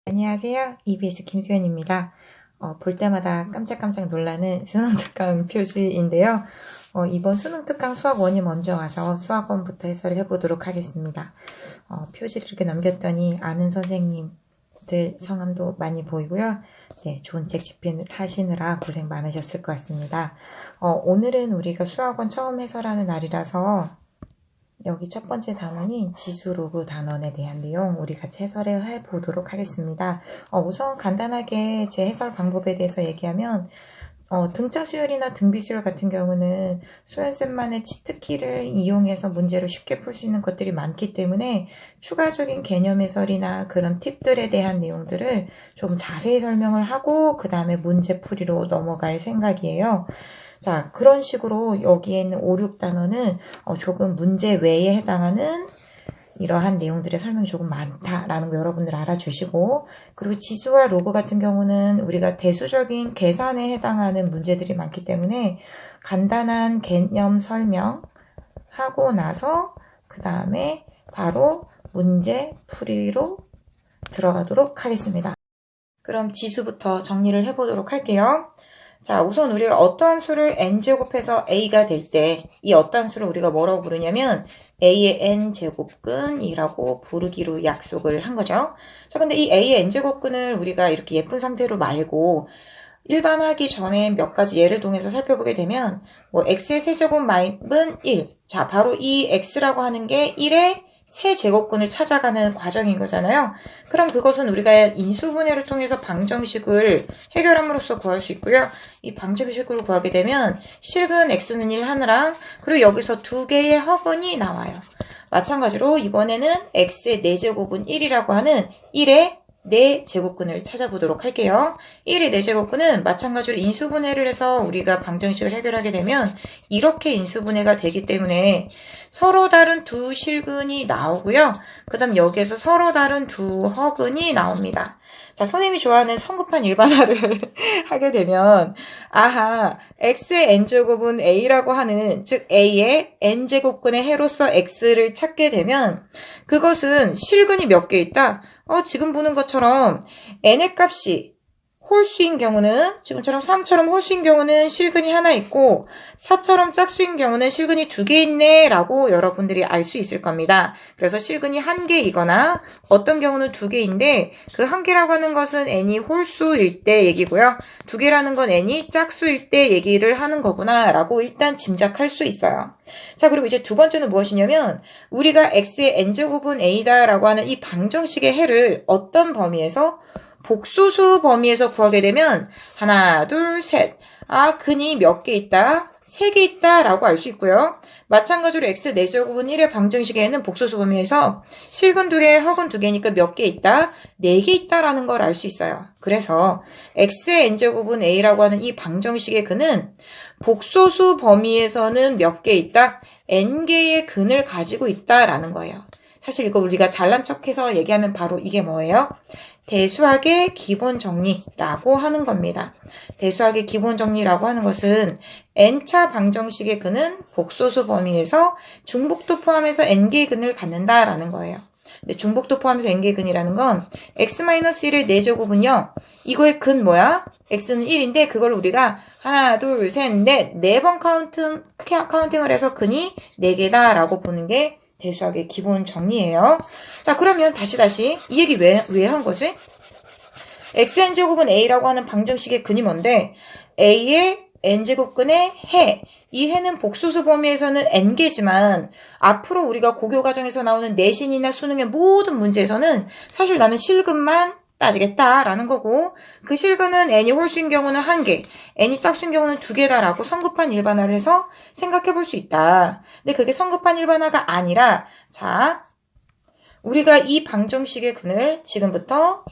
안녕하세요. EBS 김수현입니다. 볼 때마다 깜짝깜짝 놀라는 수능특강 표지인데요. 이번 수능특강 수학원이 먼저 와서 수학원부터 해설을 해보도록 하겠습니다. 표지를 이렇게 넘겼더니 아는 선생님들 성함도 많이 보이고요. 네, 좋은 책 집필하시느라 고생 많으셨을 것 같습니다. 오늘은 우리가 수학원 처음 해설하는 날이라서 여기 첫 번째 단원인 지수 로그 단원에 대한 내용 우리 같이 해설을 해보도록 하겠습니다. 우선 간단하게 제 해설 방법에 대해서 얘기하면 등차 수열이나 등비 수열 같은 경우는 소연쌤만의 치트키를 이용해서 문제를 쉽게 풀 수 있는 것들이 많기 때문에 추가적인 개념 해설이나 그런 팁들에 대한 내용들을 좀 자세히 설명을 하고 그 다음에 문제풀이로 넘어갈 생각이에요. 자, 그런 식으로 여기에 있는 5, 6단원은 조금 문제 외에 해당하는 이러한 내용들의 설명이 조금 많다라는 거 여러분들 알아주시고, 그리고 지수와 로그 같은 경우는 우리가 대수적인 계산에 해당하는 문제들이 많기 때문에 간단한 개념 설명하고 나서 그 다음에 바로 문제 풀이로 들어가도록 하겠습니다. 그럼 지수부터 정리를 해보도록 할게요. 자, 우선 우리가 어떠한 수를 n제곱해서 a가 될 때 이 어떠한 수를 우리가 뭐라고 부르냐면 a의 n제곱근이라고 부르기로 약속을 한 거죠. 자, 근데 이 a의 n제곱근을 우리가 이렇게 예쁜 상태로 말고 일반하기 전에 몇 가지 예를 통해서 살펴보게 되면 x의 세제곱은 1. 자, 바로 이 x라고 하는 게 1의 세제곱근을 찾아가는 과정인 거잖아요. 그럼 그것은 우리가 인수분해를 통해서 방정식을 해결함으로써 구할 수 있고요. 이 방정식을 구하게 되면 실근 x는 1 하나랑 그리고 여기서 두 개의 허근이 나와요. 마찬가지로 이번에는 x의 4제곱은 1이라고 하는 1의 4제곱근을 찾아보도록 할게요. 1의 4제곱근은 마찬가지로 인수분해를 해서 우리가 방정식을 해결하게 되면 이렇게 인수분해가 되기 때문에 서로 다른 두 실근이 나오고요. 그 다음 여기에서 서로 다른 두 허근이 나옵니다. 자, 선생님이 좋아하는 성급한 일반화를 하게 되면 아하, x의 n제곱은 a라고 하는 즉 a의 n제곱근의 해로서 x를 찾게 되면 그것은 실근이 몇 개 있다? 지금 보는 것처럼 n의 값이 홀수인 경우는 지금처럼 3처럼 홀수인 경우는 실근이 하나 있고 4처럼 짝수인 경우는 실근이 2개 있네 라고 여러분들이 알 수 있을 겁니다. 그래서 실근이 1개이거나 어떤 경우는 2개인데 그 1개라고 하는 것은 n이 홀수일 때 얘기고요. 2개라는 건 n이 짝수일 때 얘기를 하는 거구나 라고 일단 짐작할 수 있어요. 자, 그리고 이제 두 번째는 무엇이냐면 우리가 x의 n제곱은 a다 라고 하는 이 방정식의 해를 어떤 범위에서 복소수 범위에서 구하게 되면 하나, 둘, 셋. 근이 몇 개 있다? 3개 있다 라고 알 수 있고요. 마찬가지로 x 4제곱은 1의 방정식에는 복소수 범위에서 실근 2개, 허근 2개니까 몇 개 있다? 4개 있다라는 걸 알 수 있어요. 그래서 x의 n제곱은 a라고 하는 이 방정식의 근은 복소수 범위에서는 몇 개 있다? n개의 근을 가지고 있다라는 거예요. 사실 이거 우리가 잘난 척해서 얘기하면 바로 이게 뭐예요? 대수학의 기본 정리라고 하는 겁니다. 대수학의 기본 정리라고 하는 것은 n차 방정식의 근은 복소수 범위에서 중복도 포함해서 n개의 근을 갖는다라는 거예요. 근데 중복도 포함해서 n개의 근이라는 건 x-1의 4제곱은 0. 이거의 근 뭐야? x는 1인데 그걸 우리가 하나, 둘, 셋, 넷, 4번 카운팅을 해서 근이 4개다 라고 보는 게 대수학의 기본 정리예요. 자, 그러면 다시 이 얘기 왜 한 거지? xn제곱은 a라고 하는 방정식의 근이 뭔데 a의 n제곱근의 해. 이 해는 복소수 범위에서는 n개지만 앞으로 우리가 고교 과정에서 나오는 내신이나 수능의 모든 문제에서는 사실 나는 실근만 따지겠다라는 거고 그 실근은 n이 홀수인 경우는 1개, n이 짝수인 경우는 2개다라고 성급한 일반화를 해서 생각해 볼 수 있다. 근데 그게 성급한 일반화가 아니라 자, 우리가 이 방정식의 근을 지금부터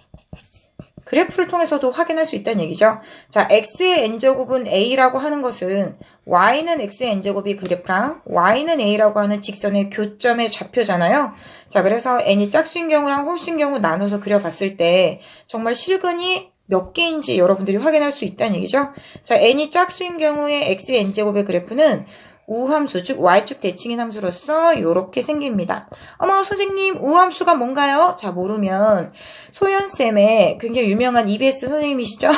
그래프를 통해서도 확인할 수 있다는 얘기죠. 자, x의 n제곱은 a라고 하는 것은 y는 x의 n제곱이 그래프랑 y는 a라고 하는 직선의 교점의 좌표잖아요. 자, 그래서 n이 짝수인 경우랑 홀수인 경우 나눠서 그려봤을 때 정말 실근이 몇 개인지 여러분들이 확인할 수 있다는 얘기죠. 자, n이 짝수인 경우에 x의 n제곱의 그래프는 우함수, 즉 y축 대칭인 함수로서 이렇게 생깁니다. 어머 선생님 우함수가 뭔가요? 자 모르면 소연쌤의 굉장히 유명한 EBS 선생님이시죠?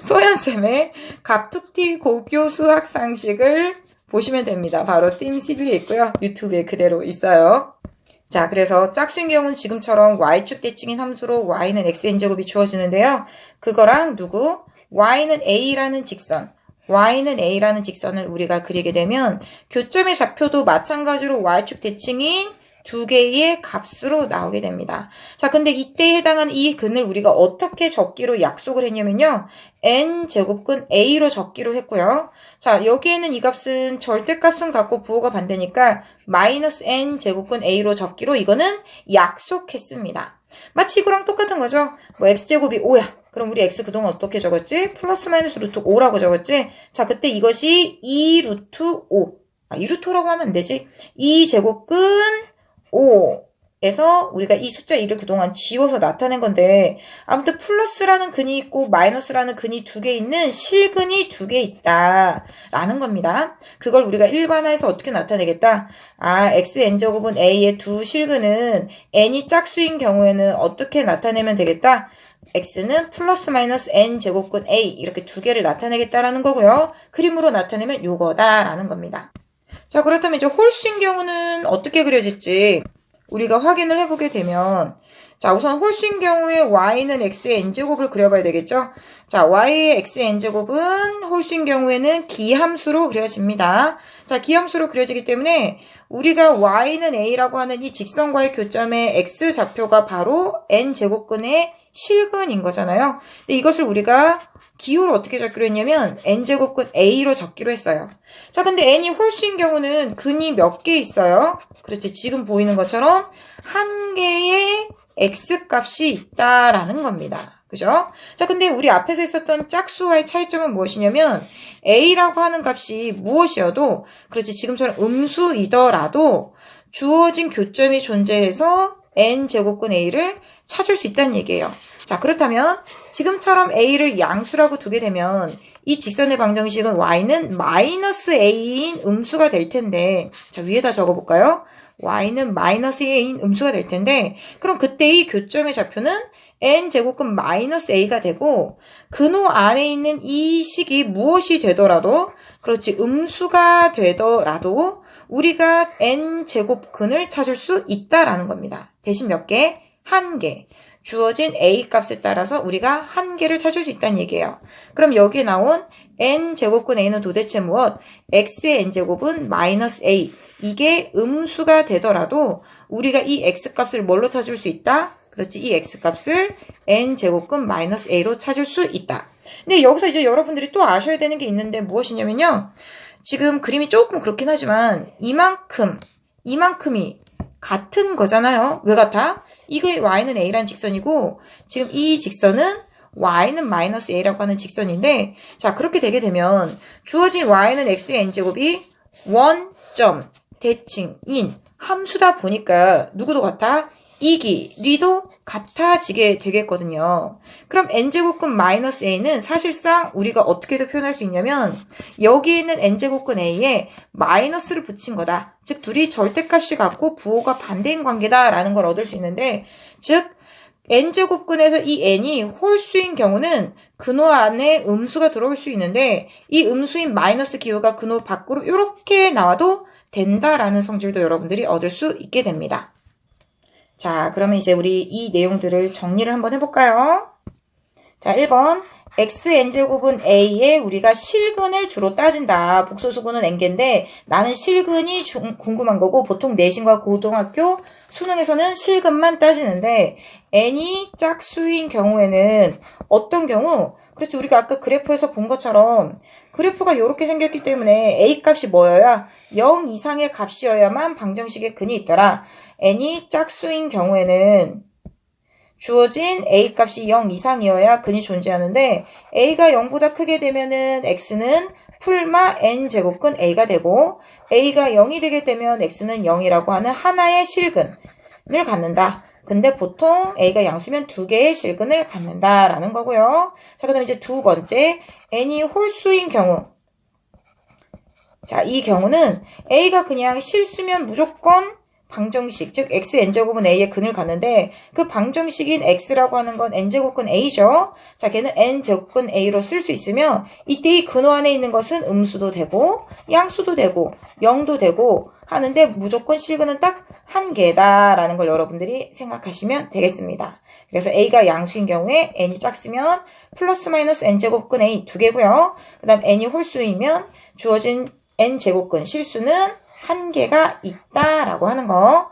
소연쌤의 갑툭튀 고교 수학 상식을 보시면 됩니다. 바로 팀CB에 있고요. 유튜브에 그대로 있어요. 자, 그래서 짝수인 경우는 지금처럼 y축 대칭인 함수로 y는 xn제곱이 주어지는데요. 그거랑 누구? y는 a라는 직선을 우리가 그리게 되면 교점의 좌표도 마찬가지로 y축 대칭인 두 개의 값으로 나오게 됩니다. 자, 근데 이때에 해당하는 이 근을 우리가 어떻게 적기로 약속을 했냐면요. n제곱근 a로 적기로 했고요. 자, 여기에는 이 값은 절대값은 같고 부호가 반대니까 마이너스 n제곱근 a로 적기로 이거는 약속했습니다. 마치 이거랑 똑같은 거죠. 뭐 x제곱이 5야. 그럼 우리 x 그동안 어떻게 적었지? 플러스 마이너스 루트 5라고 적었지? 자, 그때 이것이 2 루트 5. 2 루트 5라고 하면 안 되지? 2제곱근 5에서 우리가 이 숫자 2를 그동안 지워서 나타낸 건데 아무튼 플러스라는 근이 있고 마이너스라는 근이 두 개 있는 실근이 두 개 있다 라는 겁니다. 그걸 우리가 일반화해서 어떻게 나타내겠다? xn제곱은 a의 두 실근은 n이 짝수인 경우에는 어떻게 나타내면 되겠다? x는 플러스 마이너스 n제곱근 a 이렇게 두 개를 나타내겠다라는 거고요. 그림으로 나타내면 요거다라는 겁니다. 자, 그렇다면 이제 홀수인 경우는 어떻게 그려질지 우리가 확인을 해보게 되면 자, 우선 홀수인 경우에 y는 x의 n제곱을 그려봐야 되겠죠? 자, y의 x의 n제곱은 홀수인 경우에는 기함수로 그려집니다. 자, 기함수로 그려지기 때문에 우리가 y는 a라고 하는 이 직선과의 교점의 x 좌표가 바로 n제곱근의 실근인 거잖아요. 근데 이것을 우리가 기호를 어떻게 적기로 했냐면 n제곱근 a로 적기로 했어요. 자, 근데 n이 홀수인 경우는 근이 몇 개 있어요? 그렇지. 지금 보이는 것처럼 한 개의 x값이 있다라는 겁니다. 그죠? 자, 근데 우리 앞에서 있었던 짝수와의 차이점은 무엇이냐면 a라고 하는 값이 무엇이어도 그렇지. 지금처럼 음수이더라도 주어진 교점이 존재해서 n제곱근 a를 찾을 수 있다는 얘기예요. 자, 그렇다면 지금처럼 a를 양수라고 두게 되면 이 직선의 방정식은 y는 마이너스 a인 음수가 될 텐데 자, 위에다 적어볼까요? y는 마이너스 a인 음수가 될 텐데 그럼 그때 이 교점의 좌표는 n제곱근 마이너스 a가 되고 근호 안에 있는 이 식이 무엇이 되더라도 그렇지 음수가 되더라도 우리가 n제곱근을 찾을 수 있다라는 겁니다. 대신 몇 개? 한 개. 주어진 a 값에 따라서 우리가 한 개를 찾을 수 있다는 얘기예요. 그럼 여기에 나온 n제곱근 a는 도대체 무엇? x의 n제곱은 마이너스 a. 이게 음수가 되더라도 우리가 이 x값을 뭘로 찾을 수 있다? 그렇지. 이 x값을 n제곱근 마이너스 a로 찾을 수 있다. 근데 여기서 이제 여러분들이 또 아셔야 되는 게 있는데 무엇이냐면요. 지금 그림이 조금 그렇긴 하지만 이만큼이 같은 거잖아요. 왜 같아? 이게 y는 a라는 직선이고 지금 이 직선은 y는 마이너스 a라고 하는 직선인데 자 그렇게 되게 되면 주어진 y는 x의 n제곱이 원점 대칭인 함수다 보니까 누구도 같아? 이 길이도 같아지게 되겠거든요. 그럼 n제곱근 마이너스 a는 사실상 우리가 어떻게도 표현할 수 있냐면 여기에 있는 n제곱근 a에 마이너스를 붙인 거다. 즉 둘이 절대값이 같고 부호가 반대인 관계다라는 걸 얻을 수 있는데 즉 n제곱근에서 이 n이 홀수인 경우는 근호 안에 음수가 들어올 수 있는데 이 음수인 마이너스 기호가 근호 밖으로 이렇게 나와도 된다라는 성질도 여러분들이 얻을 수 있게 됩니다. 자, 그러면 이제 우리 이 내용들을 정리를 한번 해볼까요? 자, 1번. xn제곱은 a에 우리가 실근을 주로 따진다. 복소수근은 n개인데 나는 실근이 궁금한 거고 보통 내신과 고등학교 수능에서는 실근만 따지는데 n이 짝수인 경우에는 어떤 경우? 그렇지, 우리가 아까 그래프에서 본 것처럼 그래프가 이렇게 생겼기 때문에 a 값이 뭐여야? 0 이상의 값이어야만 방정식에 근이 있더라. n이 짝수인 경우에는 주어진 a 값이 0 이상이어야 근이 존재하는데 a가 0보다 크게 되면은 x는 풀마 n제곱근 a가 되고 a가 0이 되게 되면 x는 0이라고 하는 하나의 실근을 갖는다. 근데 보통 a가 양수면 두 개의 실근을 갖는다라는 거고요. 자, 그 다음에 이제 두 번째 n이 홀수인 경우 자, 이 경우는 A가 그냥 실수면 무조건 방정식, 즉 xn제곱은 a의 근을 갖는데 그 방정식인 x라고 하는 건 n제곱근 a죠. 자, 걔는 n제곱근 a로 쓸 수 있으며 이때 이 근호 안에 있는 것은 음수도 되고 양수도 되고 0도 되고 하는데 무조건 실근은 딱 한 개다라는 걸 여러분들이 생각하시면 되겠습니다. 그래서 a가 양수인 경우에 n이 짝수면 플러스 마이너스 n제곱근 a 두 개고요. 그 다음 n이 홀수이면 주어진 n제곱근 실수는 한 개가 있다라고 하는 거.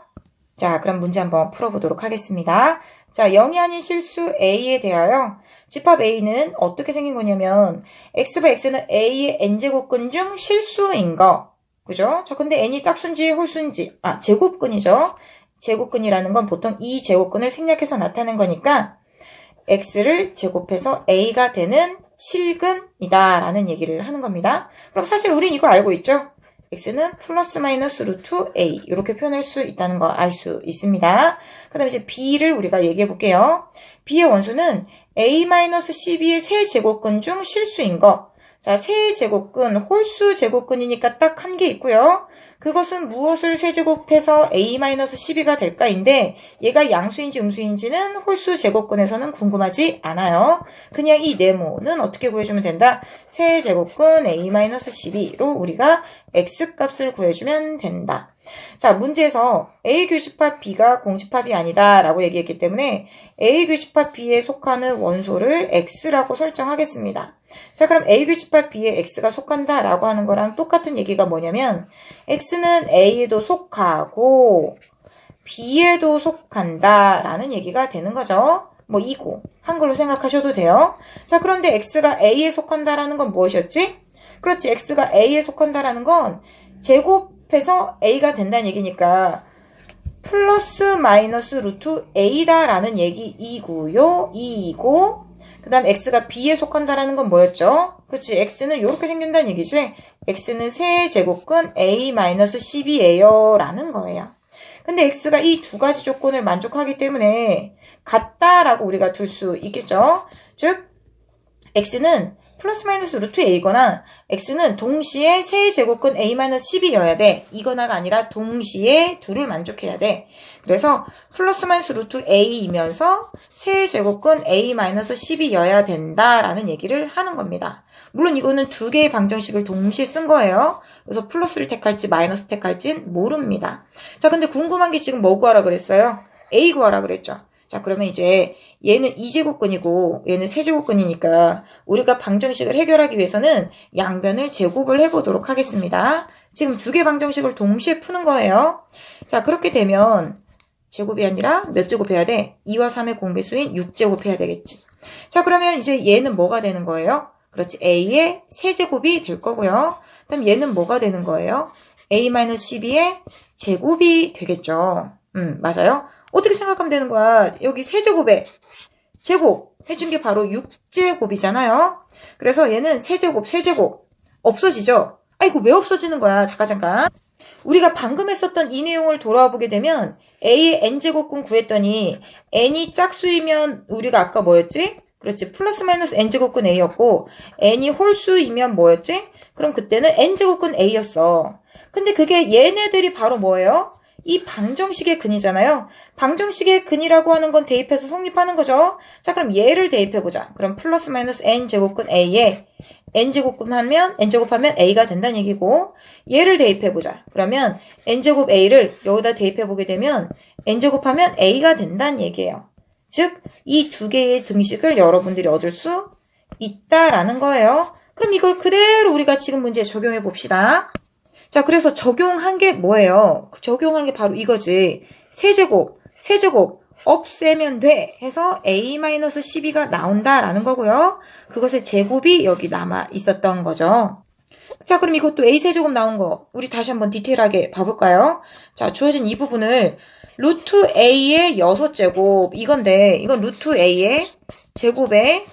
자, 그럼 문제 한번 풀어보도록 하겠습니다. 자, 0이 아닌 실수 a에 대하여 집합 a는 어떻게 생긴 거냐면 x바 x는 a의 n제곱근 중 실수인 거. 그죠? 자, 근데 n이 짝수인지 홀수인지, 제곱근이죠. 제곱근이라는 건 보통 이 제곱근을 생략해서 나타낸 거니까 x를 제곱해서 a가 되는 실근이다 라는 얘기를 하는 겁니다. 그럼 사실 우린 이거 알고 있죠? x는 플러스 마이너스 루트 a 이렇게 표현할 수 있다는 거 알 수 있습니다. 그 다음에 이제 b를 우리가 얘기해 볼게요. b의 원수는 a-12의 세제곱근 중 실수인 거. 자, 세제곱근, 홀수 제곱근이니까 딱 한 개 있고요. 그것은 무엇을 세제곱해서 a-12가 될까인데 얘가 양수인지 음수인지는 홀수 제곱근에서는 궁금하지 않아요. 그냥 이 네모는 어떻게 구해주면 된다? 세제곱근 a-12로 우리가 x값을 구해주면 된다. 자, 문제에서 A 교집합 B가 공집합이 아니다 라고 얘기했기 때문에 A 교집합 B에 속하는 원소를 X라고 설정하겠습니다. 자, 그럼 A 교집합 B에 X가 속한다 라고 하는 거랑 똑같은 얘기가 뭐냐면 X는 A에도 속하고 B에도 속한다 라는 얘기가 되는 거죠. 뭐 이고 한글로 생각하셔도 돼요. 자, 그런데 X가 A에 속한다라는 건 무엇이었지? 그렇지, X가 A에 속한다라는 건 제곱해서 A가 된다는 얘기니까 플러스 마이너스 루트 A다라는 얘기이고요. 이고 그 다음 X가 B에 속한다라는 건 뭐였죠? 그렇지, X는 이렇게 생긴다는 얘기지. X는 세제곱근 A-12예요 라는 거예요. 근데 X가 이 두 가지 조건을 만족하기 때문에 같다라고 우리가 둘 수 있겠죠. 즉 X는 플러스 마이너스 루트 a거나 x는 동시에 세제곱근 a-12여야 돼. 이거나가 아니라 동시에 둘을 만족해야 돼. 그래서 플러스 마이너스 루트 a이면서 세제곱근 a-12여야 된다라는 얘기를 하는 겁니다. 물론 이거는 두 개의 방정식을 동시에 쓴 거예요. 그래서 플러스를 택할지 마이너스 택할지는 모릅니다. 자, 근데 궁금한 게 지금 뭐 구하라 그랬어요? a 구하라 그랬죠. 자, 그러면 이제 얘는 2제곱근이고 얘는 세제곱근이니까 우리가 방정식을 해결하기 위해서는 양변을 제곱을 해보도록 하겠습니다. 지금 두 개 방정식을 동시에 푸는 거예요. 자, 그렇게 되면 제곱이 아니라 몇 제곱 해야 돼? 2와 3의 공배수인 6제곱 해야 되겠지. 자, 그러면 이제 얘는 뭐가 되는 거예요? 그렇지, a의 세제곱이 될 거고요. 그럼 얘는 뭐가 되는 거예요? a-12의 제곱이 되겠죠. 맞아요. 어떻게 생각하면 되는 거야? 여기 세제곱에 제곱 해준 게 바로 6제곱이잖아요. 그래서 얘는 세제곱 없어지죠? 이거 왜 없어지는 거야? 잠깐. 우리가 방금 했었던 이 내용을 돌아와 보게 되면 A의 n제곱근 구했더니 n이 짝수이면 우리가 아까 뭐였지? 그렇지, 플러스 마이너스 n제곱근 a였고 n이 홀수이면 뭐였지? 그럼 그때는 n제곱근 a였어. 근데 그게 얘네들이 바로 뭐예요? 이 방정식의 근이잖아요. 방정식의 근이라고 하는 건 대입해서 성립하는 거죠. 자, 그럼 얘를 대입해보자. 그럼 플러스 마이너스 n제곱근 a에 n제곱하면 a가 된다는 얘기고, 얘를 대입해보자. 그러면 n제곱 a를 여기다 대입해보게 되면 n제곱하면 a가 된다는 얘기예요. 즉, 이 두 개의 등식을 여러분들이 얻을 수 있다라는 거예요. 그럼 이걸 그대로 우리가 지금 문제에 적용해 봅시다. 자, 그래서 적용한 게 뭐예요? 적용한 게 바로 이거지. 세제곱 없애면 돼 해서 a-12가 나온다라는 거고요. 그것의 제곱이 여기 남아 있었던 거죠. 자, 그럼 이것도 a 세제곱 나온 거 우리 다시 한번 디테일하게 봐볼까요? 자, 주어진 이 부분을 루트 a의 6제곱 이건데 이건 루트 a의 제곱의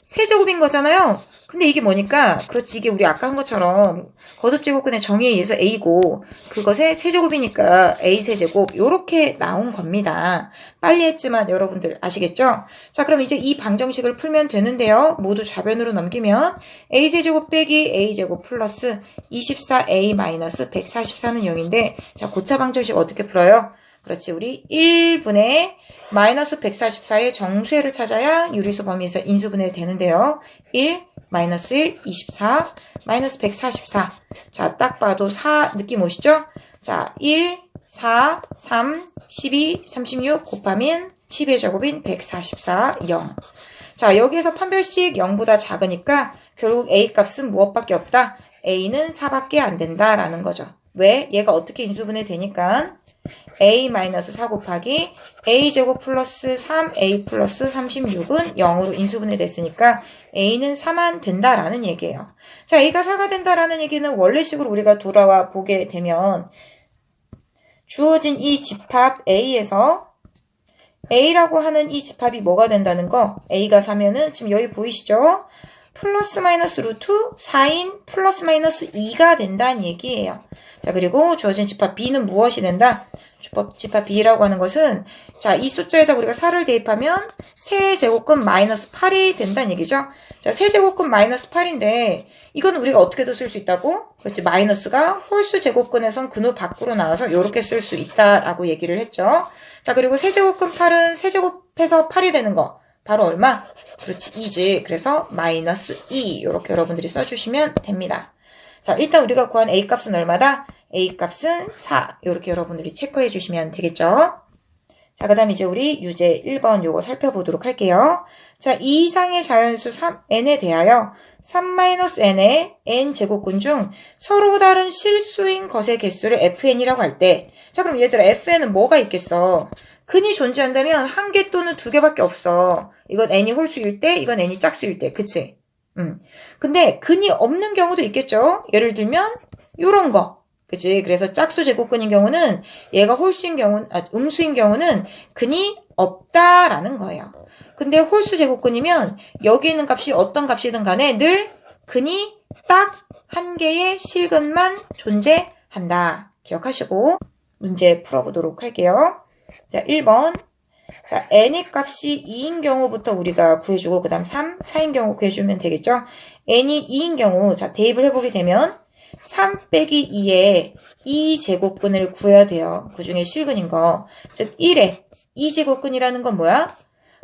세제곱인 거잖아요. 근데 이게 뭐니까, 그렇지, 이게 우리 아까 한 것처럼 거듭제곱근의 정의에 의해서 A고, 그것의 세제곱이니까 A 세제곱, 요렇게 나온 겁니다. 빨리 했지만 여러분들 아시겠죠? 자, 그럼 이제 이 방정식을 풀면 되는데요. 모두 좌변으로 넘기면 A 세제곱 빼기 A 제곱 플러스 24A 마이너스 144는 0인데, 자, 고차 방정식 어떻게 풀어요? 그렇지, 우리 1분의 마이너스 144의 정수해를 찾아야 유리수 범위에서 인수분해 되는데요. 1, 마이너스 1, 24, 마이너스 144. 자, 딱 봐도 4 느낌 오시죠? 자, 1, 4, 3, 12, 36 곱하면 10의 제곱인 144, 0. 자, 여기에서 판별식 0보다 작으니까 결국 A 값은 무엇밖에 없다? A는 4밖에 안 된다라는 거죠. 왜? 얘가 어떻게 인수분해 되니까 A-4 곱하기 A제곱 플러스 3A 플러스 36은 0으로 인수분해 됐으니까 A는 4만 된다라는 얘기예요. 자, A가 4가 된다라는 얘기는 원래식으로 우리가 돌아와 보게 되면 주어진 이 집합 A에서 A라고 하는 이 집합이 뭐가 된다는 거? A가 4면은 지금 여기 보이시죠? 플러스 마이너스 루트 4인 플러스 마이너스 2가 된다는 얘기예요. 자, 그리고 주어진 집합 B는 무엇이 된다? 집합 B라고 하는 것은, 자, 이 숫자에다 우리가 4를 대입하면 세제곱근 마이너스 8이 된다는 얘기죠. 자, 세제곱근 마이너스 8인데 이건 우리가 어떻게도 쓸 수 있다고? 그렇지, 마이너스가 홀수 제곱근에선 근우 밖으로 나와서 이렇게 쓸 수 있다라고 얘기를 했죠. 자, 그리고 세제곱근 8은 세제곱해서 8이 되는 거 바로 얼마? 그렇지, 2지. 그래서 마이너스 2 이렇게 여러분들이 써주시면 됩니다. 자, 일단 우리가 구한 A값은 얼마다? A값은 4. 이렇게 여러분들이 체크해 주시면 되겠죠? 자, 그 다음 이제 우리 유제 1번 요거 살펴보도록 할게요. 자, 이 이상의 자연수 n에 대하여 3-n의 n제곱근 중 서로 다른 실수인 것의 개수를 fn이라고 할 때, 자, 그럼 얘들아, fn은 뭐가 있겠어? 근이 존재한다면 한 개 또는 두 개밖에 없어. 이건 n이 홀수일 때, 이건 n이 짝수일 때, 그치? 근데 근이 없는 경우도 있겠죠? 예를 들면 요런 거, 그치? 그래서 짝수 제곱근인 경우는 얘가 홀수인 경우, 음수인 경우는 근이 없다라는 거예요. 근데 홀수 제곱근이면 여기 있는 값이 어떤 값이든 간에 늘 근이 딱 한 개의 실근만 존재한다. 기억하시고 문제 풀어보도록 할게요. 자, 1번. 자, n의 값이 2인 경우부터 우리가 구해주고, 그 다음 3, 4인 경우 구해주면 되겠죠? n이 2인 경우, 자, 대입을 해보게 되면 3 빼기 2에 2제곱근을 구해야 돼요. 그 중에 실근인 거. 즉, 1에 2제곱근이라는 건 뭐야?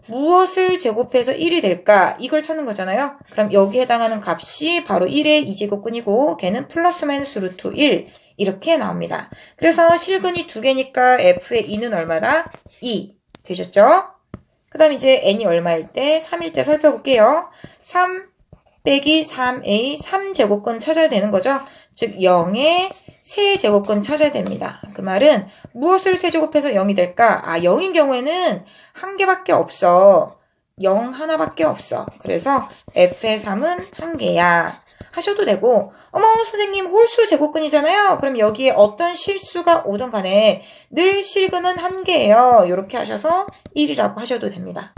무엇을 제곱해서 1이 될까? 이걸 찾는 거잖아요. 그럼 여기에 해당하는 값이 바로 1의 2제곱근이고, 걔는 플러스 마이너스 루트 1. 이렇게 나옵니다. 그래서 실근이 두 개니까 f의 2는 얼마다? 2. 되셨죠? 그 다음 이제 n이 얼마일 때? 3일 때 살펴볼게요. 3 빼기 3a 3제곱근 찾아야 되는 거죠. 즉 0의 세제곱근 찾아야 됩니다. 그 말은 무엇을 세제곱해서 0이 될까? 0인 경우에는 한 개밖에 없어. 0 하나밖에 없어. 그래서 f의 3은 한 개야. 하셔도 되고, 어머 선생님 홀수 제곱근이잖아요. 그럼 여기에 어떤 실수가 오든 간에 늘 실근은 한 개예요. 이렇게 하셔서 1이라고 하셔도 됩니다.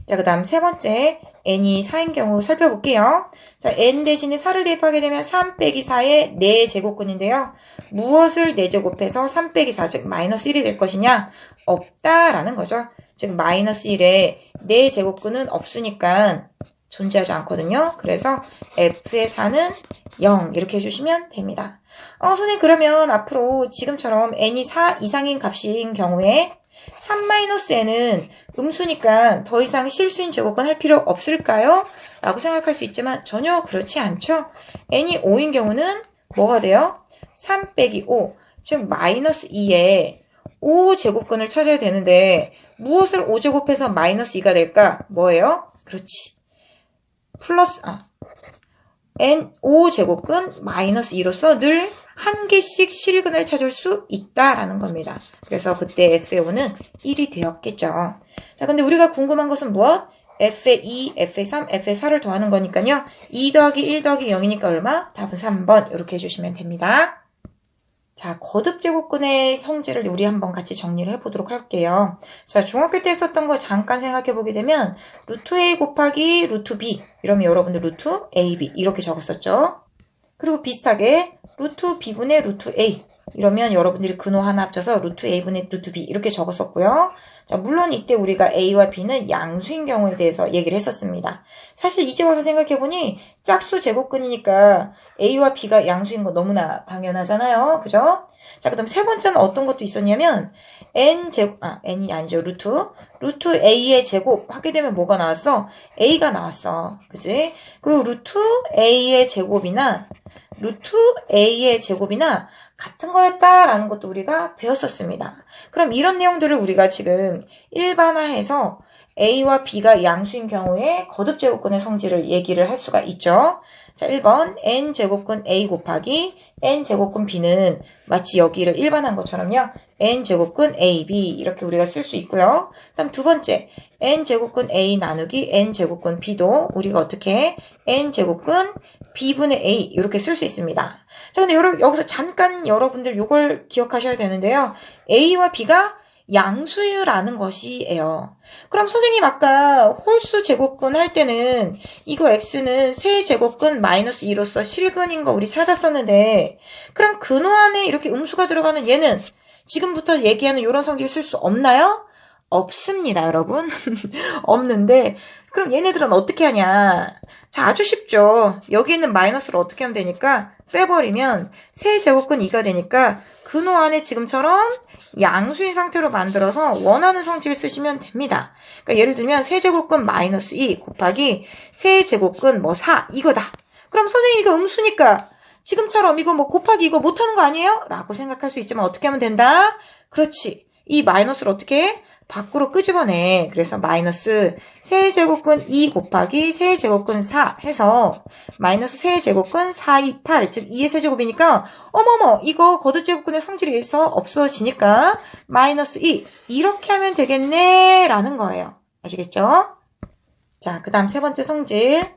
자, 그 다음 세 번째 n이 4인 경우 살펴볼게요. 자, n 대신에 4를 대입하게 되면 3 빼기 4의 4제곱근인데요. 무엇을 4제곱해서 3 빼기 4, 즉 마이너스 1이 될 것이냐? 없다라는 거죠. 즉 마이너스 1에 4제곱근은 없으니까 존재하지 않거든요. 그래서 f의 4는 0 이렇게 해주시면 됩니다. 선생님 그러면 앞으로 지금처럼 n이 4 이상인 값인 경우에 3-n은 음수니까 더 이상 실수인 제곱근 할 필요 없을까요? 라고 생각할 수 있지만 전혀 그렇지 않죠. n이 5인 경우는 뭐가 돼요? 3 빼기 5, 즉 마이너스 2에 5제곱근을 찾아야 되는데 무엇을 5제곱해서 마이너스 2가 될까? 뭐예요? 그렇지. 플러스 n 5제곱근 마이너스 2로서 늘 한 개씩 실근을 찾을 수 있다라는 겁니다. 그래서 그때 f의 5는 1이 되었겠죠. 자, 근데 우리가 궁금한 것은 무엇? f의 2, f의 3, f의 4를 더하는 거니까요. 2 더하기 1 더하기 0이니까 얼마? 답은 3번 이렇게 해주시면 됩니다. 자, 거듭제곱근의 성질을 우리 한번 같이 정리를 해보도록 할게요. 자, 중학교 때 썼던 거 잠깐 생각해보게 되면 루트 A 곱하기 루트 B 이러면 여러분들 루트 AB 이렇게 적었었죠. 그리고 비슷하게 루트 B분의 루트 A 이러면 여러분들이 근호 하나 합쳐서 루트 A분의 루트 B 이렇게 적었었고요. 자, 물론 이때 우리가 A와 B는 양수인 경우에 대해서 얘기를 했었습니다. 사실 이제 와서 생각해보니 짝수 제곱근이니까 A와 B가 양수인 거 너무나 당연하잖아요. 그죠? 자, 그 다음 세 번째는 어떤 것도 있었냐면 N이 아니죠. 루트 A의 제곱 하게 되면 뭐가 나왔어? A가 나왔어. 그지? 그리고 루트 A의 제곱이나 같은 거였다라는 것도 우리가 배웠었습니다. 그럼 이런 내용들을 우리가 지금 일반화해서 A와 B가 양수인 경우에 거듭제곱근의 성질을 얘기를 할 수가 있죠. 자, 1번 N제곱근 A 곱하기 N제곱근 B는 마치 여기를 일반한 것처럼요. N제곱근 AB 이렇게 우리가 쓸 수 있고요. 그다음 두 번째 N제곱근 A 나누기 N제곱근 B도 우리가 어떻게 N제곱근 B분의 A 이렇게 쓸 수 있습니다. 자, 근데 여기서 잠깐 여러분들 요걸 기억하셔야 되는데요. A와 B가 양수라는 것이에요. 그럼 선생님 아까 홀수 제곱근 할 때는 이거 x는 세제곱근 마이너스 2로서 실근인 거 우리 찾았었는데 그럼 근호 안에 이렇게 음수가 들어가는 얘는 지금부터 얘기하는 이런 성질을 쓸 수 없나요? 없습니다, 여러분. 없는데 그럼 얘네들은 어떻게 하냐? 자, 아주 쉽죠. 여기 있는 마이너스를 어떻게 하면 되니까 빼버리면 세제곱근 2가 되니까 근호 안에 지금처럼 양수인 상태로 만들어서 원하는 성질을 쓰시면 됩니다. 그러니까 예를 들면 세제곱근 마이너스 2 곱하기 세제곱근 4 이거다. 그럼 선생님 이거 음수니까 지금처럼 이거 곱하기 이거 못하는 거 아니에요? 라고 생각할 수 있지만 어떻게 하면 된다? 그렇지. 이 마이너스를 어떻게 해? 밖으로 끄집어내. 그래서 마이너스 세제곱근 2 곱하기 세제곱근 4 해서 마이너스 세제곱근 4, 2, 8 즉 2의 세제곱이니까 어머머 이거 거듭제곱근의 성질에서 없어지니까 마이너스 2 이렇게 하면 되겠네 라는 거예요. 아시겠죠? 자, 그 다음 세 번째 성질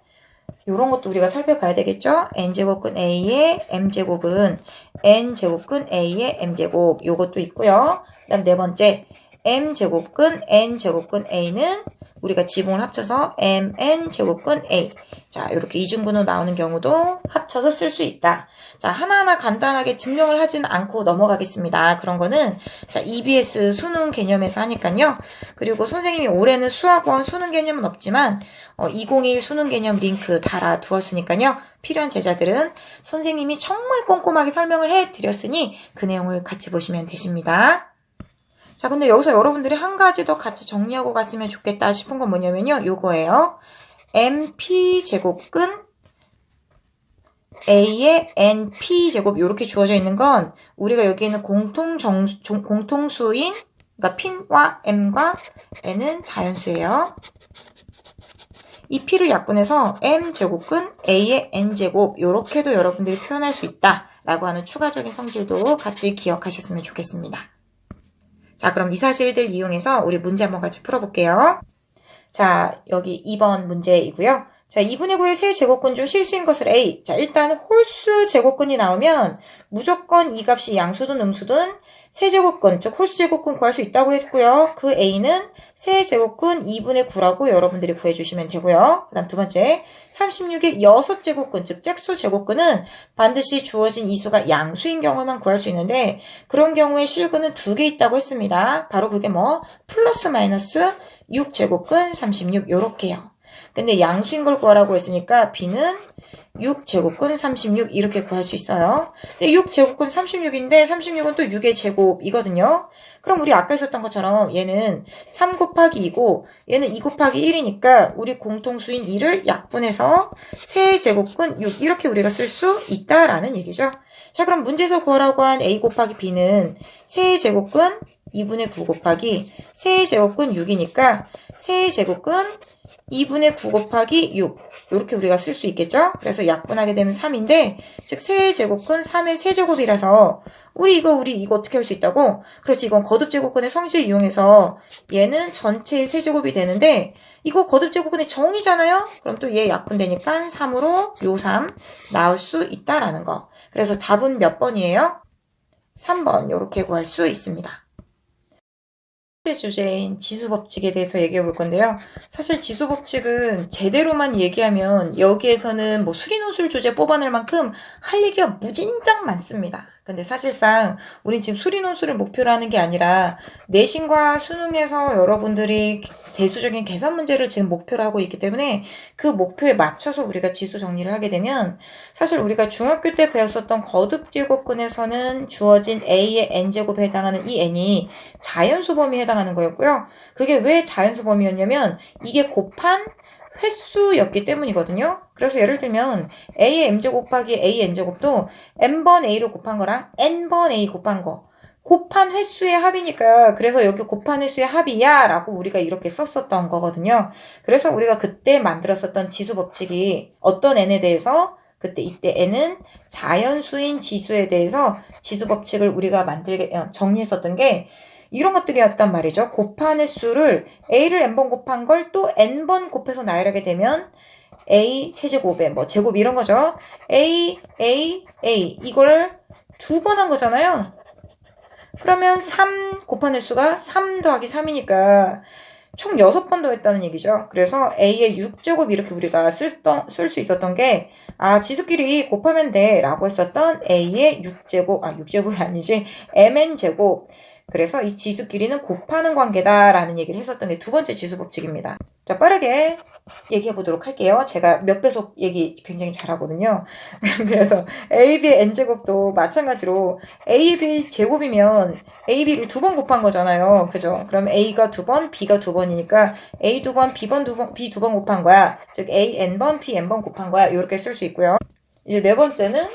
요런 것도 우리가 살펴봐야 되겠죠? n제곱근 a의 m제곱은 n제곱근 a의 m제곱 요것도 있고요. 그 다음 네 번째 m제곱근 n제곱근 a는 우리가 지붕을 합쳐서 mn제곱근 a. 자, 이렇게 이중근호 나오는 경우도 합쳐서 쓸 수 있다. 자, 하나하나 간단하게 증명을 하진 않고 넘어가겠습니다. 그런 거는 자, EBS 수능 개념에서 하니까요. 그리고 선생님이 올해는 수학원 수능 개념은 없지만 2021 수능 개념 링크 달아두었으니까요. 필요한 제자들은 선생님이 정말 꼼꼼하게 설명을 해드렸으니 그 내용을 같이 보시면 되십니다. 자, 근데 여기서 여러분들이 한 가지 더 같이 정리하고 갔으면 좋겠다 싶은 건 뭐냐면요. 요거예요. mp제곱근 a의 np제곱 이렇게 주어져 있는 건 우리가 여기 있는 공통수인 그러니까 p와 m과 n은 자연수예요. 이 p를 약분해서 m제곱근 a의 n제곱 이렇게도 여러분들이 표현할 수 있다라고 하는 추가적인 성질도 같이 기억하셨으면 좋겠습니다. 자, 그럼 이 사실들 이용해서 우리 문제 한번 같이 풀어볼게요. 자, 여기 2번 문제이고요. 자, 2분의 9의 세제곱근 중 실수인 것을 A. 자, 일단 홀수 제곱근이 나오면 무조건 이 값이 양수든 음수든 세제곱근, 즉 홀수 제곱근 구할 수 있다고 했고요. 그 A는 세제곱근 2분의 9라고 여러분들이 구해주시면 되고요. 그 다음 두 번째, 36의 6제곱근, 즉 짝수 제곱근은 반드시 주어진 이 수가 양수인 경우만 구할 수 있는데 그런 경우에 실근은 2개 있다고 했습니다. 바로 그게 플러스 마이너스 6제곱근 36 요렇게요. 근데 양수인 걸 구하라고 했으니까 B는 6제곱근 36 이렇게 구할 수 있어요. 근데 6제곱근 36인데 36은 또 6의 제곱이거든요. 그럼 우리 아까 있었던 것처럼 얘는 3 곱하기 2고 얘는 2 곱하기 1이니까 우리 공통수인 2를 약분해서 세제곱근 6 이렇게 우리가 쓸 수 있다라는 얘기죠. 자, 그럼 문제에서 구하라고 한 A 곱하기 B는 세제곱근 2분의 9 곱하기 세제곱근 6이니까 세제곱근 2분의 9 곱하기 6 이렇게 우리가 쓸 수 있겠죠? 그래서 약분하게 되면 3인데 즉 세제곱근 3의 세제곱이라서 우리 이거 어떻게 할 수 있다고? 그렇지, 이건 거듭제곱근의 성질을 이용해서 얘는 전체의 세제곱이 되는데 이거 거듭제곱근의 정이잖아요? 그럼 또 얘 약분되니까 3으로 요 3 나올 수 있다라는 거. 그래서 답은 몇 번이에요? 3번 이렇게 구할 수 있습니다. 첫 번째 주제인 지수법칙에 대해서 얘기해 볼 건데요. 사실 지수법칙은 제대로만 얘기하면 여기에서는 뭐 수리논술 주제 뽑아낼 만큼 할 얘기가 무진장 많습니다. 근데 사실상 우리 지금 수리논술을 목표로 하는 게 아니라 내신과 수능에서 여러분들이 대수적인 계산 문제를 지금 목표로 하고 있기 때문에 그 목표에 맞춰서 우리가 지수 정리를 하게 되면 사실 우리가 중학교 때 배웠었던 거듭제곱근에서는 주어진 a의 n제곱에 해당하는 이 n이 자연수 범위에 해당하는 거였고요. 그게 왜 자연수 범위였냐면 이게 곱한 횟수였기 때문이거든요. 그래서 예를 들면 a의 m제곱 곱하기 a n제곱도 n번 a를 곱한 거랑 n번 a 곱한 거 곱한 횟수의 합이니까 그래서 여기 곱한 횟수의 합이야 라고 우리가 이렇게 썼었던 거거든요. 그래서 우리가 그때 만들었었던 지수 법칙이 어떤 n에 대해서 그때 이때 n은 자연수인 지수에 대해서 지수 법칙을 우리가 정리했었던 게 이런 것들이었단 말이죠. 곱한 횟수를 a를 n번 곱한 걸 또 n번 곱해서 나열하게 되면 a 세제곱에 뭐 제곱 이런 거죠. a 이걸 두 번 한 거잖아요. 그러면 3 곱한 횟수가 3 더하기 3이니까 총 6번 더했다는 얘기죠. 그래서 a의 6제곱 이렇게 우리가 쓸 수 있었던 게 지수끼리 곱하면 돼 라고 했었던 a의 6제곱 6제곱이 아니지 mn제곱. 그래서 이 지수끼리는 곱하는 관계다 라는 얘기를 했었던 게 두 번째 지수 법칙입니다. 자, 빠르게 얘기해 보도록 할게요. 제가 몇 배속 얘기 굉장히 잘하거든요. 그래서 AB의 n제곱도 마찬가지로 AB 제곱이면 AB를 두 번 곱한 거잖아요. 그죠? 그럼 A가 두 번, B가 두 번이니까 A 두 번, B 두 번 곱한 거야. 즉 A n번, B n번 곱한 거야. 이렇게 쓸 수 있고요. 이제 네 번째는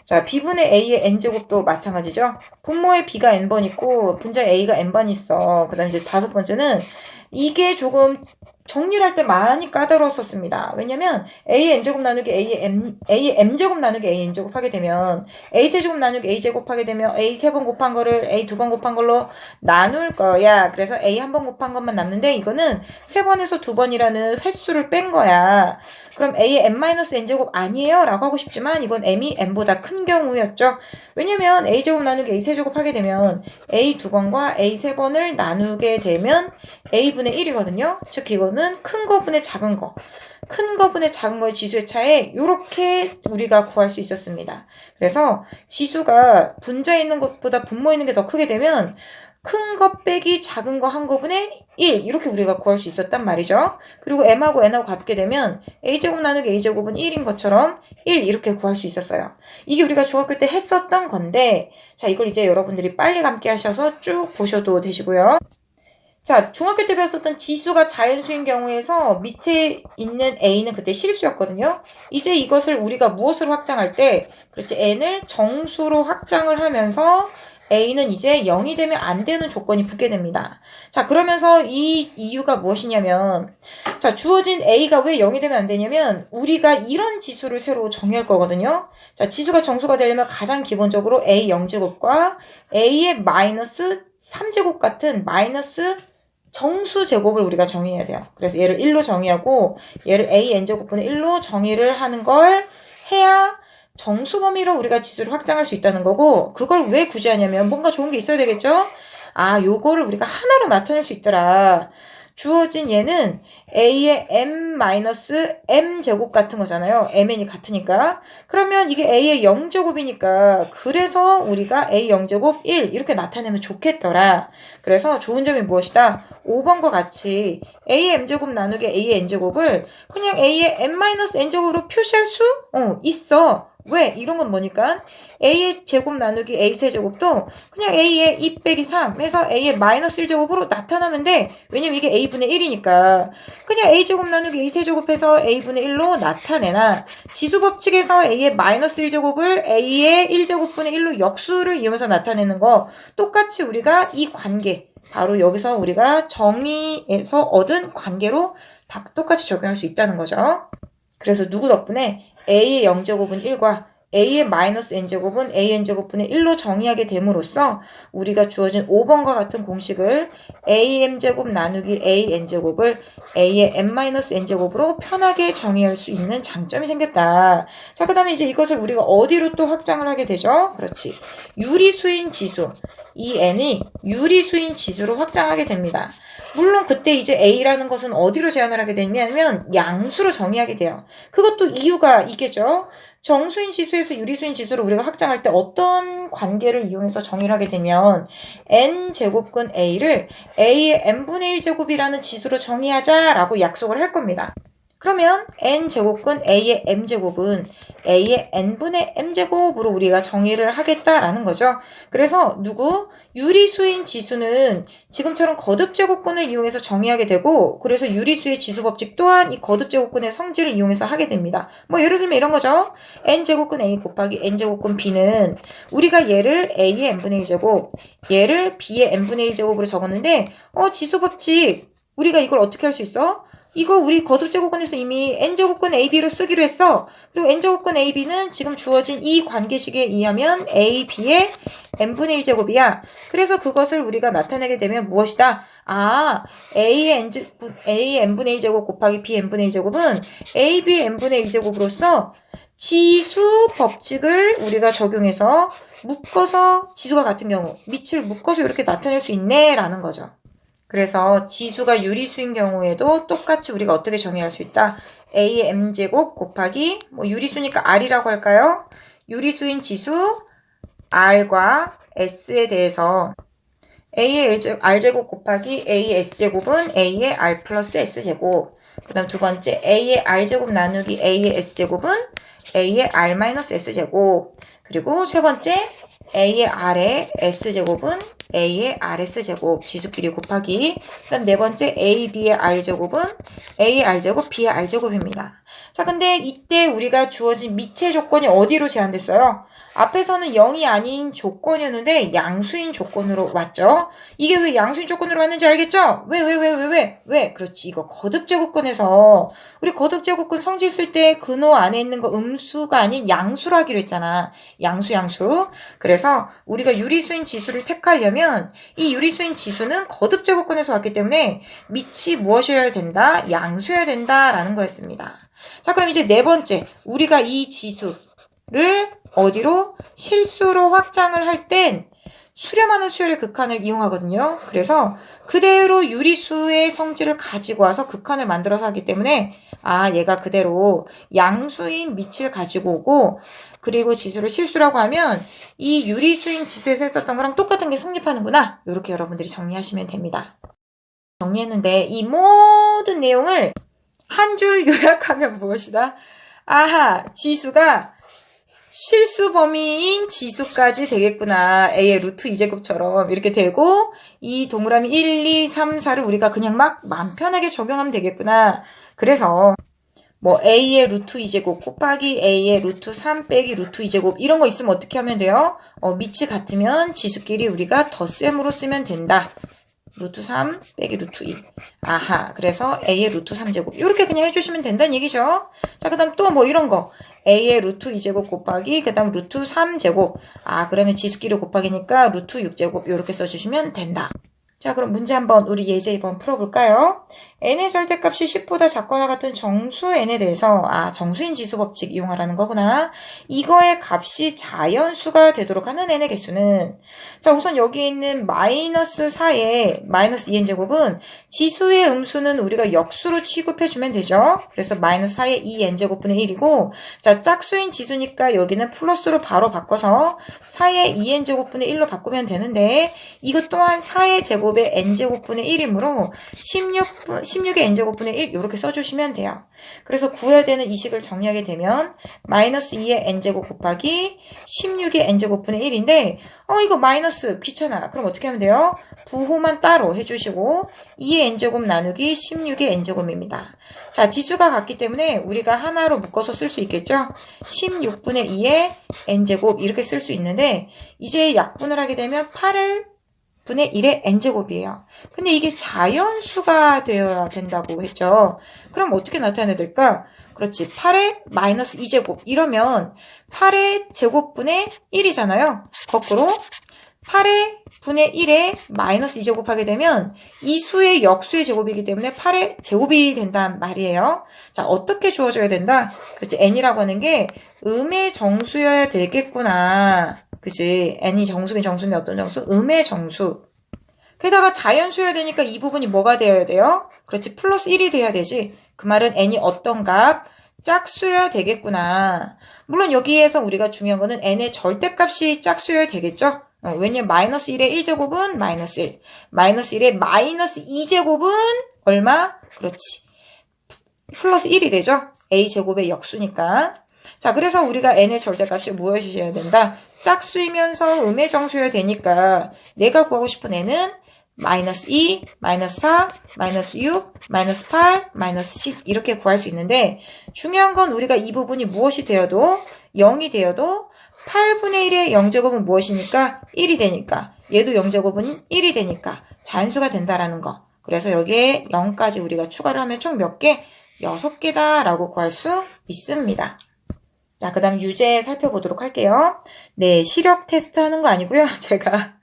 자, B분의 A의 n제곱도 마찬가지죠. 분모에 B가 n번 있고 분자에 A가 n번 있어. 그 다음에 이제 다섯 번째는 이게 조금 정리를 할 때 많이 까다로웠었습니다. 왜냐면 A의 n제곱 나누기 A의 m제곱 나누기 A n제곱 하게 되면 A 세제곱 나누기 A 제곱 하게 되면 A 세 번 곱한 거를 A 두 번 곱한 걸로 나눌 거야. 그래서 A 한 번 곱한 것만 남는데 이거는 세 번에서 두 번이라는 횟수를 뺀 거야. 그럼 A의 n-n제곱 아니에요? 라고 하고 싶지만 이건 m이 n보다 큰 경우였죠. 왜냐면 A제곱 나누기 A 세제곱 하게 되면 A 두 번과 A 세 번을 나누게 되면 A분의 1이거든요. 즉 이거는 큰 거분의 작은 거. 큰 거분의 작은 거의 지수의 차에 이렇게 우리가 구할 수 있었습니다. 그래서 지수가 분자에 있는 것보다 분모에 있는 게 더 크게 되면 큰 거 빼기 작은 거 한 거분의 1 이렇게 우리가 구할 수 있었단 말이죠. 그리고 m하고 n하고 같게 되면 a제곱 나누기 a제곱은 1인 것처럼 1 이렇게 구할 수 있었어요. 이게 우리가 중학교 때 했었던 건데 자 이걸 이제 여러분들이 빨리 감기 하셔서 쭉 보셔도 되시고요. 자, 중학교 때 배웠었던 지수가 자연수인 경우에서 밑에 있는 a는 그때 실수였거든요. 이제 이것을 우리가 무엇으로 확장할 때 그렇지 n을 정수로 확장을 하면서 a는 이제 0이 되면 안 되는 조건이 붙게 됩니다. 자, 그러면서 이 이유가 무엇이냐면 자, 주어진 a가 왜 0이 되면 안 되냐면 우리가 이런 지수를 새로 정의할 거거든요. 자, 지수가 정수가 되려면 가장 기본적으로 a 0제곱과 a의 마이너스 3제곱 같은 마이너스 정수 제곱을 우리가 정의해야 돼요. 그래서 얘를 1로 정의하고 얘를 a n제곱분의 1로 정의를 하는 걸 해야 정수 범위로 우리가 지수를 확장할 수 있다는 거고 그걸 왜 굳이 하냐면 뭔가 좋은 게 있어야 되겠죠? 요거를 우리가 하나로 나타낼 수 있더라. 주어진 얘는 a의 m 제곱 같은 거잖아요. mn이 같으니까. 그러면 이게 a의 0제곱이니까 그래서 우리가 a 0제곱 1 이렇게 나타내면 좋겠더라. 그래서 좋은 점이 무엇이다? 5번과 같이 a의 m제곱 나누기 a의 n제곱을 그냥 a의 n-n제곱으로 표시할 수 있어. 왜? 이런 건 뭐니까? a의 제곱 나누기 a 세제곱도 그냥 a의 2 빼기 3 해서 a의 마이너스 1제곱으로 나타나면 돼. 왜냐면 이게 a분의 1이니까. 그냥 a제곱 나누기 a 세제곱 해서 a분의 1로 나타내나 지수 법칙에서 a의 마이너스 1제곱을 a의 1제곱분의 1로 역수를 이용해서 나타내는 거 똑같이 우리가 이 관계 바로 여기서 우리가 정의해서 얻은 관계로 다 똑같이 적용할 수 있다는 거죠. 그래서 누구 덕분에 a의 0제곱은 1과 a의 마이너스 n제곱은 an제곱분의 1로 정의하게 됨으로써 우리가 주어진 5번과 같은 공식을 am제곱 나누기 an제곱을 a의 n-n제곱으로 편하게 정의할 수 있는 장점이 생겼다. 자, 그 다음에 이제 이것을 우리가 어디로 또 확장을 하게 되죠? 그렇지. 유리수인 지수. 이 n이 유리수인 지수로 확장하게 됩니다. 물론 그때 이제 a라는 것은 어디로 제한을 하게 되냐면 양수로 정의하게 돼요. 그것도 이유가 있겠죠. 정수인 지수에서 유리수인 지수를 우리가 확장할 때 어떤 관계를 이용해서 정의를 하게 되면 n제곱근 a를 a의 n분의 1제곱이라는 지수로 정의하자라고 약속을 할 겁니다. 그러면 n제곱근 a의 m제곱은 a의 n분의 m제곱으로 우리가 정의를 하겠다라는 거죠. 그래서 유리수인 지수는 지금처럼 거듭제곱근을 이용해서 정의하게 되고, 그래서 유리수의 지수법칙 또한 이 거듭제곱근의 성질을 이용해서 하게 됩니다. 뭐 예를 들면 이런 거죠. n제곱근 a 곱하기 n제곱근 b는 우리가 얘를 a의 n분의 1제곱, 얘를 b의 n분의 1제곱으로 적었는데 지수법칙 우리가 이걸 어떻게 할 수 있어? 이거 우리 거듭제곱근에서 이미 n제곱근 ab로 쓰기로 했어. 그리고 n제곱근 ab는 지금 주어진 이 관계식에 의하면 ab의 n분의 1제곱이야. 그래서 그것을 우리가 나타내게 되면 무엇이다? a의 n분의 1제곱 곱하기 b n분의 1제곱은 ab의 n분의 1제곱으로서 지수 법칙을 우리가 적용해서 묶어서 지수가 같은 경우 밑을 묶어서 이렇게 나타낼 수 있네 라는 거죠. 그래서 지수가 유리수인 경우에도 똑같이 우리가 어떻게 정의할 수 있다? a의 m제곱 곱하기 유리수니까 r이라고 할까요? 유리수인 지수 r과 s에 대해서 a의 r제곱 곱하기 a의 s제곱은 a의 r 플러스 s제곱. 그 다음 두 번째 a의 r제곱 나누기 a의 s제곱은 a의 r 마이너스 s제곱. 그리고 세 번째 a의 r의 s제곱은 a의 rs제곱 지수끼리 곱하기. 그 다음 네 번째 ab의 r제곱은 a의 r제곱 b의 r제곱입니다. 자, 근데 이때 우리가 주어진 미체 조건이 어디로 제한됐어요? 앞에서는 0이 아닌 조건이었는데 양수인 조건으로 왔죠. 이게 왜 양수인 조건으로 왔는지 알겠죠? 왜? 그렇지. 이거 거듭제곱근에서 우리 거듭제곱근 성질 쓸 때 근호 안에 있는 거 음수가 아닌 양수로 하기로 했잖아. 양수. 그래서 우리가 유리수인 지수를 택하려면 이 유리수인 지수는 거듭제곱근에서 왔기 때문에 밑이 무엇이어야 된다? 양수여야 된다라는 거였습니다. 자, 그럼 이제 네 번째 우리가 이 지수를 어디로? 실수로 확장을 할 땐 수렴하는 수열의 극한을 이용하거든요. 그래서 그대로 유리수의 성질을 가지고 와서 극한을 만들어서 하기 때문에 얘가 그대로 양수인 밑을 가지고 오고, 그리고 지수를 실수라고 하면 이 유리수인 지수에서 했었던 거랑 똑같은 게 성립하는구나. 이렇게 여러분들이 정리하시면 됩니다. 정리했는데 이 모든 내용을 한 줄 요약하면 무엇이다? 지수가 실수 범위인 지수까지 되겠구나. a의 루트 2제곱처럼 이렇게 되고, 이 동그라미 1, 2, 3, 4를 우리가 그냥 막 마음 편하게 적용하면 되겠구나. 그래서 a의 루트 2제곱 곱하기 a의 루트 3 빼기 루트 2제곱 이런 거 있으면 어떻게 하면 돼요? 밑이 같으면 지수끼리 우리가 덧셈으로 쓰면 된다. 루트 3 빼기 루트 2. 그래서 a의 루트 3제곱 이렇게 그냥 해주시면 된다는 얘기죠. 자, 그 다음 또 이런 거 a의 루트 2제곱 곱하기 그 다음 루트 3제곱. 그러면 지수끼리 곱하기니까 루트 6제곱 이렇게 써주시면 된다. 자, 그럼 문제 한번 우리 예제 2번 풀어볼까요? n의 절대값이 10보다 작거나 같은 정수 n에 대해서 정수인 지수 법칙 이용하라는 거구나. 이거의 값이 자연수가 되도록 하는 n의 개수는, 자, 우선 여기 있는 마이너스 4의 마이너스 2n제곱은 지수의 음수는 우리가 역수로 취급해주면 되죠. 그래서 마이너스 4의 2n제곱분의 1이고, 자, 짝수인 지수니까 여기는 플러스로 바로 바꿔서 4의 2n제곱분의 1로 바꾸면 되는데, 이것 또한 4의 제곱의 n제곱분의 1이므로 16의 n제곱분의 1 이렇게 써주시면 돼요. 그래서 구해야 되는 이 식을 정리하게 되면 마이너스 2의 n제곱 곱하기 16의 n제곱분의 1인데 이거 마이너스 귀찮아. 그럼 어떻게 하면 돼요? 부호만 따로 해주시고 2의 n제곱 나누기 16의 n제곱입니다. 자, 지수가 같기 때문에 우리가 하나로 묶어서 쓸 수 있겠죠? 16분의 2의 n제곱 이렇게 쓸 수 있는데, 이제 약분을 하게 되면 8을 분의 1의 n제곱이에요. 근데 이게 자연수가 되어야 된다고 했죠. 그럼 어떻게 나타내야 될까? 그렇지. 8의 마이너스 2제곱. 이러면 8의 제곱분의 1이잖아요. 거꾸로 8의 분의 1에 마이너스 2제곱 하게 되면 이 수의 역수의 제곱이기 때문에 8의 제곱이 된단 말이에요. 자, 어떻게 주어져야 된다? 그렇지. n이라고 하는 게 음의 정수여야 되겠구나. 그치. n이 정수긴 정수인데 어떤 정수? 음의 정수. 게다가 자연수여야 되니까 이 부분이 뭐가 되어야 돼요? 그렇지. 플러스 1이 돼야 되지. 그 말은 n이 어떤 값? 짝수여야 되겠구나. 물론 여기에서 우리가 중요한 거는 n의 절대값이 짝수여야 되겠죠? 왜냐면 마이너스 1의 1제곱은 마이너스 1. 마이너스 1의 마이너스 2제곱은 얼마? 그렇지. 플러스 1이 되죠? a제곱의 역수니까. 자, 그래서 우리가 n의 절대값이 무엇이어야 된다? 짝수이면서 음의 정수여야 되니까 내가 구하고 싶은 n은 마이너스 2, 마이너스 4, 마이너스 6, 마이너스 8, 마이너스 10 이렇게 구할 수 있는데 중요한 건 우리가 이 부분이 무엇이 되어도 0이 되어도 8분의 1의 0제곱은 무엇이니까? 1이 되니까 얘도 0제곱은 1이 되니까 자연수가 된다라는 거. 그래서 여기에 0까지 우리가 추가를 하면 총 몇 개? 6개다 라고 구할 수 있습니다. 자, 그 다음 유제 살펴보도록 할게요. 네, 시력 테스트 하는 거 아니고요. 제가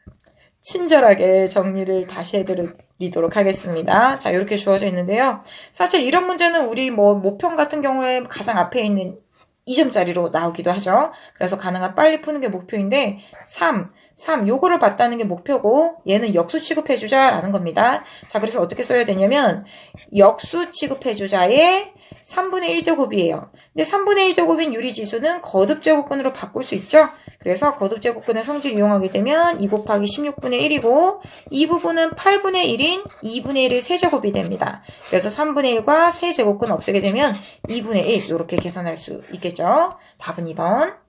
친절하게 정리를 다시 해드리도록 하겠습니다. 자, 이렇게 주어져 있는데요. 사실 이런 문제는 우리 모평 같은 경우에 가장 앞에 있는 2점짜리로 나오기도 하죠. 그래서 가능한 빨리 푸는 게 목표인데 3 요거를 봤다는 게 목표고 얘는 역수 취급해주자라는 겁니다. 자, 그래서 어떻게 써야 되냐면 역수 취급해주자의 3분의 1제곱이에요. 근데 3분의 1제곱인 유리지수는 거듭제곱근으로 바꿀 수 있죠. 그래서 거듭제곱근의 성질을 이용하게 되면 2 곱하기 16분의 1이고 이 부분은 8분의 1인 2분의 1의 세제곱이 됩니다. 그래서 3분의 1과 세제곱근 없애게 되면 2분의 1 이렇게 계산할 수 있겠죠. 답은 2번.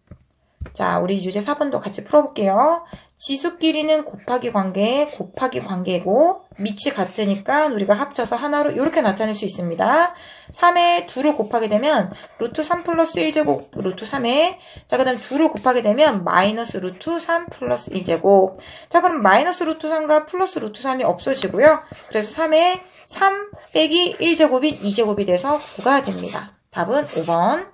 자, 우리 유제 4번도 같이 풀어볼게요. 지수끼리는 곱하기 관계고 밑이 같으니까 우리가 합쳐서 하나로 이렇게 나타낼 수 있습니다. 3에 2를 곱하게 되면 루트 3 플러스 1제곱 루트 3에 자, 그 다음 2를 곱하게 되면 마이너스 루트 3 플러스 1제곱 자, 그럼 마이너스 루트 3과 플러스 루트 3이 없어지고요. 그래서 3에 3 빼기 1제곱인 2제곱이 돼서 9가 됩니다. 답은 5번.